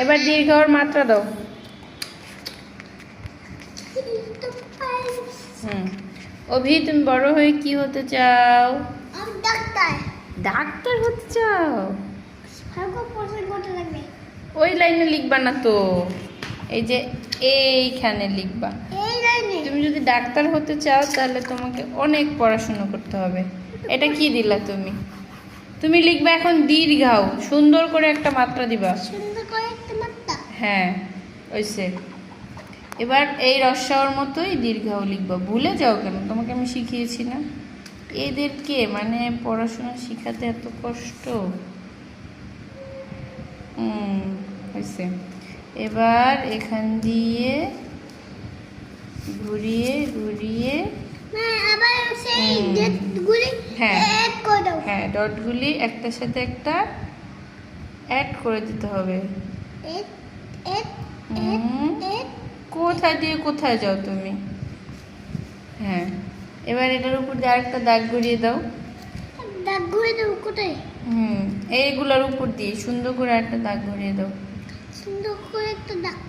এবার দীর্ঘর মাত্রা দাও। অভি, তুমি বড় হয়ে কি হতে চাও? ডাক্তার। ডাক্তার হতে চাও? লাগবে। ওই লাইনে লিখবা না তো, এই যে এইখানে লিখবা। এই লাইনে তুমি যদি ডাক্তার হতে চাও তাহলে তোমাকে অনেক পড়াশোনা করতে হবে। এটা কি দিলা তুমি? তুমি লিখবা এখন দীর্ঘাও, সুন্দর করে একটা মাত্রা দিবা। সুন্দর করে একটা মাত্রা। হ্যাঁ, ওইসে। এবার এই রস্যাওর মতোই দীর্ঘাও লিখবা। ভুলে যাও কেন? তোমাকে আমি শিখিয়েছি না? এদেরকে মানে পড়াশোনা শিখাতে এত কষ্ট। হয়েছে। এবার এখান দিয়ে ঘুরিয়ে ঘুরিয়ে আবার সেই ডটগুলি হ্যাঁ অ্যাড করে দাও। হ্যাঁ, ডটগুলি একটার সাথে একটা অ্যাড করে দিতে হবে। এড এড হুম, এড কোথায় দিয়ে কোথায় যাও তুমি? হ্যাঁ, এবার এটার উপর দিয়ে আরেকটা দাগ ঘুরিয়ে দাও। দাগ ঘুরে দাও কোথায়? এইগুলোর উপর দিয়ে সুন্দর করে একটা দাগ ঘুরিয়ে দাও। সুন্দর করে একটা দাগ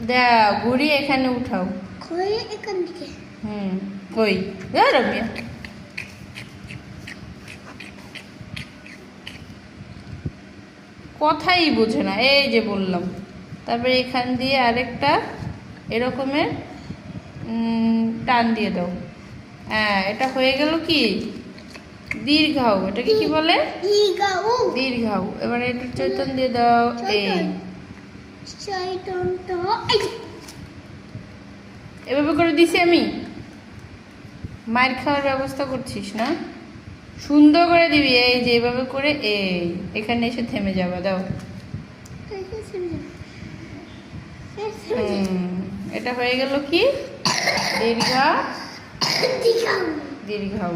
দাও, ঘুরিয়ে এখানে উঠাও। করে এখান থেকে। ওই রম্যা, কথাই বোঝে না। এই যে বললাম। তারপরে এখান দিয়ে আরেকটা এরকমের টান দিয়ে দাও। হ্যাঁ, এটা হয়ে গেল কি দীর্ঘাও। এটাকে কি বলে? দীর্ঘাও। দীর্ঘাও। এবার একটু চৈতন দিয়ে দাও। এই চৈতন তো এভাবে করে দিছি আমি। মার খাওয়ার ব্যবস্থা করছিস না? সুন্দর করে দিবি। এই যে এভাবে করে এখানে এসে থেমে যাবা। দাও। এটা হয়ে গেল কি দীর্ঘা দীর্ঘাও। দীর্ঘাও।